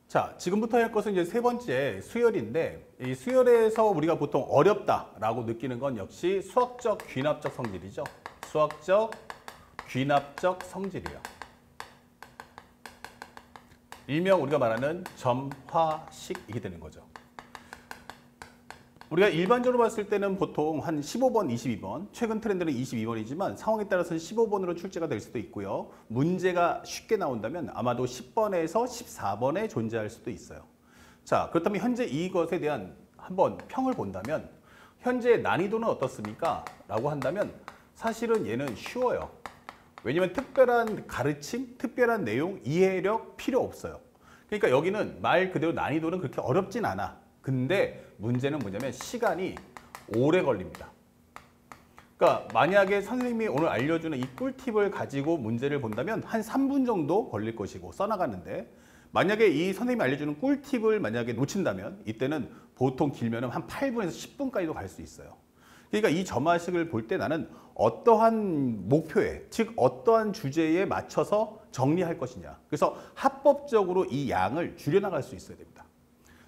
자, 지금부터 할 것은 이제 세 번째 수열인데, 이 수열에서 우리가 보통 어렵다라고 느끼는 건 역시 수학적 귀납적 성질이죠. 수학적 귀납적 성질이에요. 일명 우리가 말하는 점화식이 되는 거죠. 우리가 일반적으로 봤을 때는 보통 한 15번, 22번, 최근 트렌드는 22번이지만 상황에 따라서는 15번으로 출제가 될 수도 있고요. 문제가 쉽게 나온다면 아마도 10번에서 14번에 존재할 수도 있어요. 자, 그렇다면 현재 이것에 대한 한번 평을 본다면 현재 난이도는 어떻습니까? 라고 한다면 사실은 얘는 쉬워요. 왜냐하면 특별한 가르침, 특별한 내용, 이해력 필요 없어요. 그러니까 여기는 말 그대로 난이도는 그렇게 어렵진 않아. 근데 문제는 뭐냐면 시간이 오래 걸립니다. 그러니까 만약에 선생님이 오늘 알려주는 이 꿀팁을 가지고 문제를 본다면 한 3분 정도 걸릴 것이고 써나가는데, 만약에 이 선생님이 알려주는 꿀팁을 만약에 놓친다면 이때는 보통 길면 한 8분에서 10분까지도 갈 수 있어요. 그러니까 이 점화식을 볼 때 나는 어떠한 목표에, 즉 어떠한 주제에 맞춰서 정리할 것이냐. 그래서 합법적으로 이 양을 줄여나갈 수 있어야 됩니다.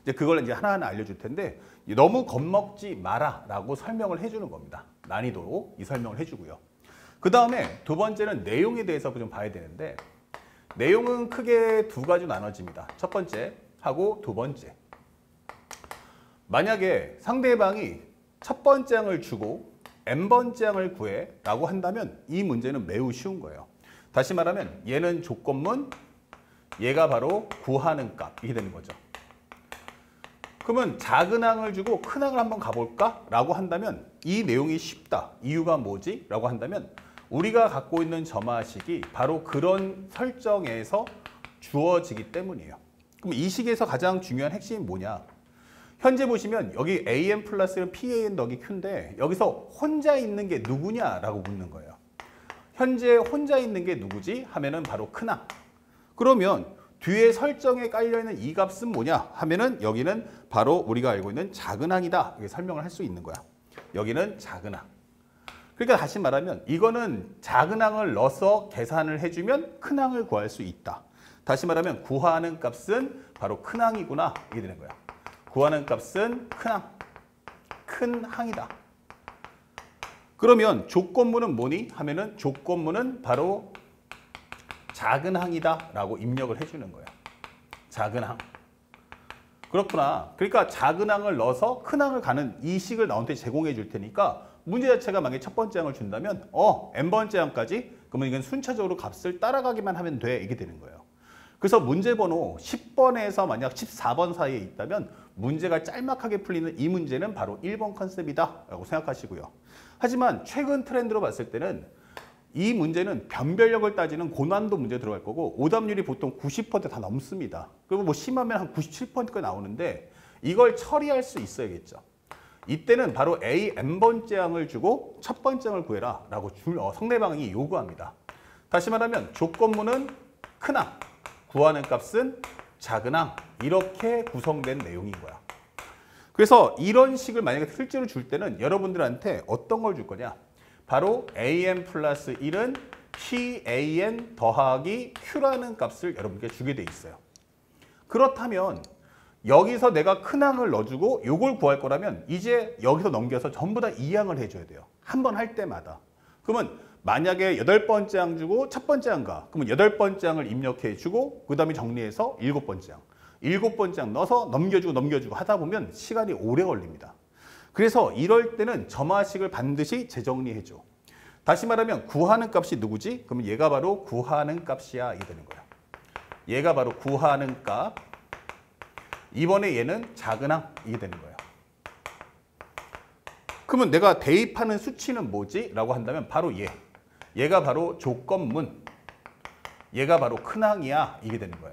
이제 그걸 이제 하나하나 알려줄 텐데, 너무 겁먹지 마라 라고 설명을 해주는 겁니다. 난이도로 이 설명을 해주고요. 그 다음에 두 번째는 내용에 대해서 좀 봐야 되는데, 내용은 크게 두 가지로 나눠집니다. 첫 번째 하고 두 번째. 만약에 상대방이 첫 번째 항을 주고 n번째 항을 구해 라고 한다면 이 문제는 매우 쉬운 거예요. 다시 말하면 얘는 조건문, 얘가 바로 구하는 값, 이게 되는 거죠. 그러면 작은 항을 주고 큰 항을 한번 가볼까? 라고 한다면 이 내용이 쉽다. 이유가 뭐지? 라고 한다면 우리가 갖고 있는 점화식이 바로 그런 설정에서 주어지기 때문이에요. 그럼 이 식에서 가장 중요한 핵심이 뭐냐? 현재 보시면 여기 an 플러스는 pan 더하기 q인데 여기서 혼자 있는 게 누구냐라고 묻는 거예요. 현재 혼자 있는 게 누구지? 하면은 바로 큰항. 그러면 뒤에 설정에 깔려있는 이 값은 뭐냐 하면은 여기는 바로 우리가 알고 있는 작은 항이다. 이렇게 설명을 할 수 있는 거야. 여기는 작은 항. 그러니까 다시 말하면 이거는 작은 항을 넣어서 계산을 해주면 큰 항을 구할 수 있다. 다시 말하면 구하는 값은 바로 큰 항이구나. 이게 되는 거야. 구하는 값은 큰 항. 큰 항이다. 그러면 조건문은 뭐니? 하면은 조건문은 바로 작은 항이다 라고 입력을 해주는 거야. 작은 항. 그렇구나. 그러니까 작은 항을 넣어서 큰 항을 가는 이 식을 나한테 제공해 줄 테니까 문제 자체가 만약에 첫 번째 항을 준다면 n번째 항까지, 그러면 이건 순차적으로 값을 따라가기만 하면 돼. 이게 되는 거예요. 그래서 문제 번호 10번에서 만약 14번 사이에 있다면 문제가 짤막하게 풀리는 이 문제는 바로 1번 컨셉이다 라고 생각하시고요. 하지만 최근 트렌드로 봤을 때는 이 문제는 변별력을 따지는 고난도 문제 들어갈 거고 오답률이 보통 90% 다 넘습니다. 그리고 뭐 심하면 한 97%까지 나오는데 이걸 처리할 수 있어야겠죠. 이때는 바로 A n번째 항을 주고 첫 번째 항을 구해라 라고 상대방이 요구합니다. 다시 말하면 조건문은 큰 항, 구하는 값은 작은 항, 이렇게 구성된 내용인 거야. 그래서 이런 식을 만약에 실제로 줄 때는 여러분들한테 어떤 걸 줄 거냐? 바로 an 플러스 1은 pan 더하기 q라는 값을 여러분께 주게 돼 있어요. 그렇다면 여기서 내가 큰 항을 넣어주고 요걸 구할 거라면 이제 여기서 넘겨서 전부 다 이 항을 해줘야 돼요. 한 번 할 때마다. 그러면 만약에 8번째 항 주고 첫 번째 항 가. 그러면 8번째 항을 입력해 주고 그 다음에 정리해서 7번째 항. 7번째 항 넣어서 넘겨주고 하다 보면 시간이 오래 걸립니다. 그래서 이럴 때는 점화식을 반드시 재정리해줘. 다시 말하면 구하는 값이 누구지? 그러면 얘가 바로 구하는 값이야. 이게 되는 거야. 얘가 바로 구하는 값. 이번에 얘는 작은 항. 이게 되는 거예요. 그러면 내가 대입하는 수치는 뭐지? 라고 한다면 바로 얘. 얘가 바로 조건문. 얘가 바로 큰 항이야. 이게 되는 거야.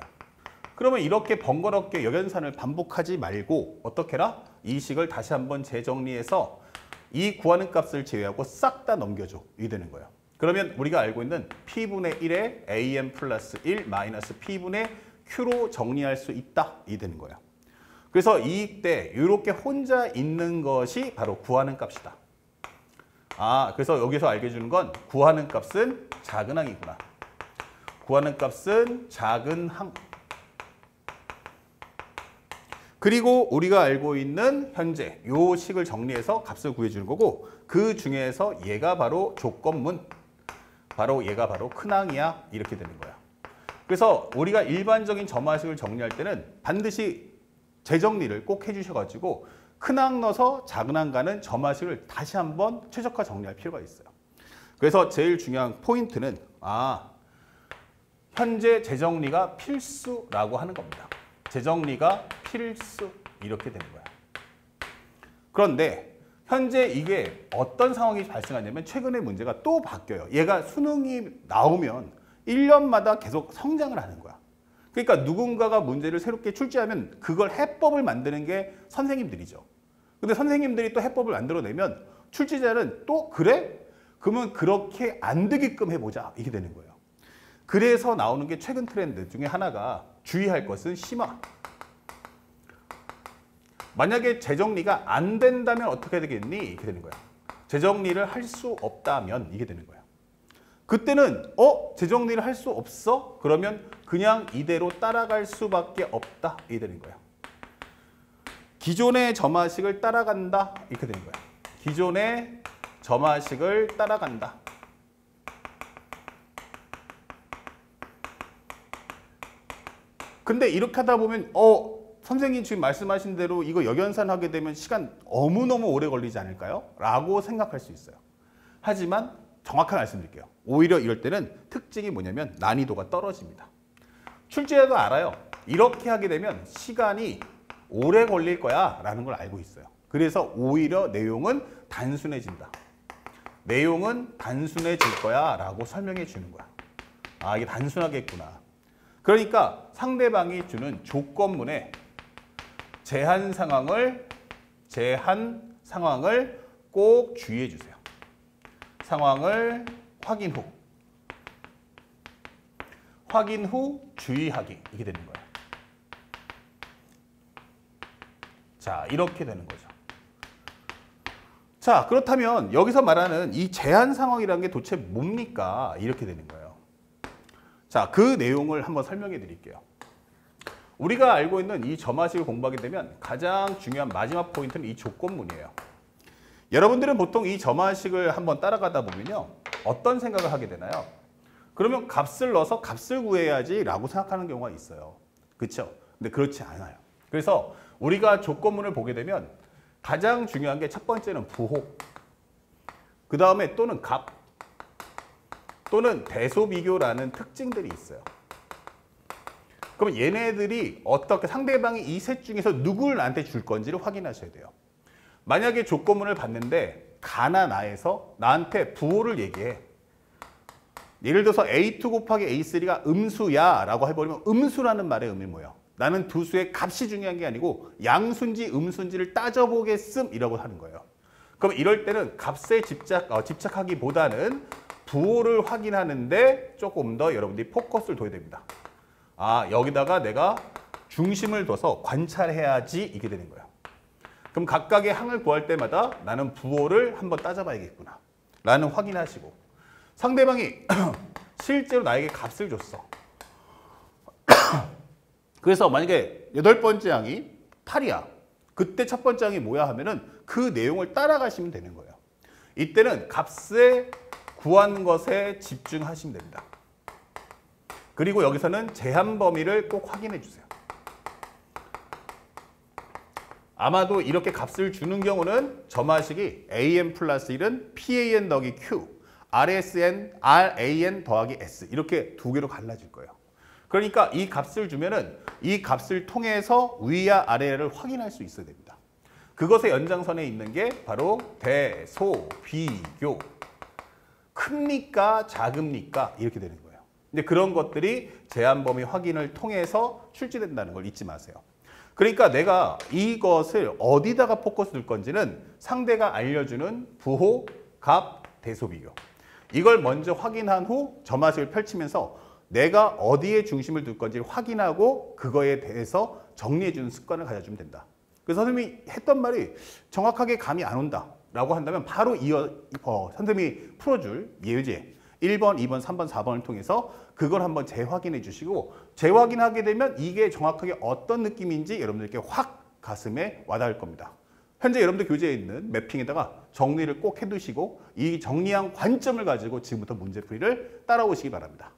그러면 이렇게 번거롭게 역연산을 반복하지 말고 어떻게 해라? 이 식을 다시 한번 재정리해서 이 구하는 값을 제외하고 싹 다 넘겨줘. 이게 되는 거예요. 그러면 우리가 알고 있는 P분의 1에 an 플러스 1 마이너스 P분의 Q로 정리할 수 있다. 이게 되는 거예요. 그래서 이때 이렇게 혼자 있는 것이 바로 구하는 값이다. 그래서 여기서 알게 해주는 건 구하는 값은 작은 항이구나. 구하는 값은 작은 항. 그리고 우리가 알고 있는 현재 요 식을 정리해서 값을 구해주는 거고 그 중에서 얘가 바로 조건문, 바로 얘가 바로 큰항이야 이렇게 되는 거야. 그래서 우리가 일반적인 점화식을 정리할 때는 반드시 재정리를 꼭 해주셔가지고 큰항 넣어서 작은항 가는 점화식을 다시 한번 최적화 정리할 필요가 있어요. 그래서 제일 중요한 포인트는 현재 재정리가 필수라고 하는 겁니다. 재정리가 필수 이렇게 되는 거야. 그런데 현재 이게 어떤 상황이 발생하냐면 최근에 문제가 또 바뀌어요. 얘가 수능이 나오면 1년마다 계속 성장을 하는 거야. 그러니까 누군가가 문제를 새롭게 출제하면 그걸 해법을 만드는 게 선생님들이죠. 근데 선생님들이 또 해법을 만들어내면 출제자는 또 그래? 그러면 그렇게 안 되게끔 해보자 이게 되는 거예요. 그래서 나오는 게 최근 트렌드 중에 하나가 주의할 것은 심화. 만약에 재정리가 안 된다면 어떻게 되겠니? 이렇게 되는 거야. 재정리를 할 수 없다면 이게 되는 거야. 그때는 재정리를 할 수 없어? 그러면 그냥 이대로 따라갈 수밖에 없다 이게 되는 거야. 기존의 점화식을 따라간다 이렇게 되는 거야. 기존의 점화식을 따라간다. 근데 이렇게 하다 보면 선생님 지금 말씀하신 대로 이거 역연산하게 되면 시간 너무너무 오래 걸리지 않을까요? 라고 생각할 수 있어요. 하지만 정확하게 말씀드릴게요. 오히려 이럴 때는 특징이 뭐냐면 난이도가 떨어집니다. 출제자도 알아요. 이렇게 하게 되면 시간이 오래 걸릴 거야 라는 걸 알고 있어요. 그래서 오히려 내용은 단순해진다. 내용은 단순해질 거야 라고 설명해 주는 거야. 아, 이게 단순하겠구나. 그러니까 상대방이 주는 조건문에 제한 상황을 꼭 주의해 주세요. 상황을 확인 후 주의하기 이게 되는 거예요. 자, 이렇게 되는 거죠. 자, 그렇다면 여기서 말하는 이 제한 상황이라는 게 도대체 뭡니까? 이렇게 되는 거예요. 자, 그 내용을 한번 설명해 드릴게요. 우리가 알고 있는 이 점화식을 공부하게 되면 가장 중요한 마지막 포인트는 이 조건문이에요. 여러분들은 보통 이 점화식을 한번 따라가다 보면요. 어떤 생각을 하게 되나요? 그러면 값을 넣어서 값을 구해야지 라고 생각하는 경우가 있어요. 그렇죠? 근데 그렇지 않아요. 그래서 우리가 조건문을 보게 되면 가장 중요한 게 첫 번째는 부호, 그 다음에 또는 값, 또는 대소비교라는 특징들이 있어요. 그럼 얘네들이 어떻게 상대방이 이 셋 중에서 누구를 나한테 줄 건지를 확인하셔야 돼요. 만약에 조건문을 봤는데 가나 나에서 나한테 부호를 얘기해. 예를 들어서 A2 곱하기 A3가 음수야 라고 해버리면 음수라는 말의 의미 뭐예요? 나는 두 수의 값이 중요한 게 아니고 양수인지 음수인지를 따져보겠음 이라고 하는 거예요. 그럼 이럴 때는 값에 집착하기보다는 부호를 확인하는데 조금 더 여러분들이 포커스를 둬야 됩니다. 아, 여기다가 내가 중심을 둬서 관찰해야지 이게 되는 거예요. 그럼 각각의 항을 구할 때마다 나는 부호를 한번 따져봐야겠구나 라는 확인하시고, 상대방이 실제로 나에게 값을 줬어. 그래서 만약에 8번째 항이 8이야. 그때 첫 번째 항이 뭐야 하면은 그 내용을 따라가시면 되는 거예요. 이때는 값에 구한 것에 집중하시면 됩니다. 그리고 여기서는 제한 범위를 꼭 확인해 주세요. 아마도 이렇게 값을 주는 경우는 점화식이 an 플러스 1은 pan 더하기 q, ran 더하기 s 이렇게 두 개로 갈라질 거예요. 그러니까 이 값을 주면은 이 값을 통해서 위와 아래를 확인할 수 있어야 됩니다. 그것의 연장선에 있는 게 바로 대소비교. 큽니까? 작습니까? 이렇게 되는 거예요. 근데 그런 것들이 제한 범위 확인을 통해서 출제된다는 걸 잊지 마세요. 그러니까 내가 이것을 어디다가 포커스 둘 건지는 상대가 알려주는 부호, 값, 대소비교. 이걸 먼저 확인한 후 점화식을 펼치면서 내가 어디에 중심을 둘 건지를 확인하고 그거에 대해서 정리해주는 습관을 가져주면 된다. 그래서 선생님이 했던 말이 정확하게 감이 안 온다 라고 한다면 바로 선생님이 풀어줄 예제 1번, 2번, 3번, 4번을 통해서 그걸 한번 재확인해 주시고, 재확인하게 되면 이게 정확하게 어떤 느낌인지 여러분들께 확 가슴에 와닿을 겁니다. 현재 여러분들 교재에 있는 매핑에다가 정리를 꼭 해두시고 이 정리한 관점을 가지고 지금부터 문제풀이를 따라오시기 바랍니다.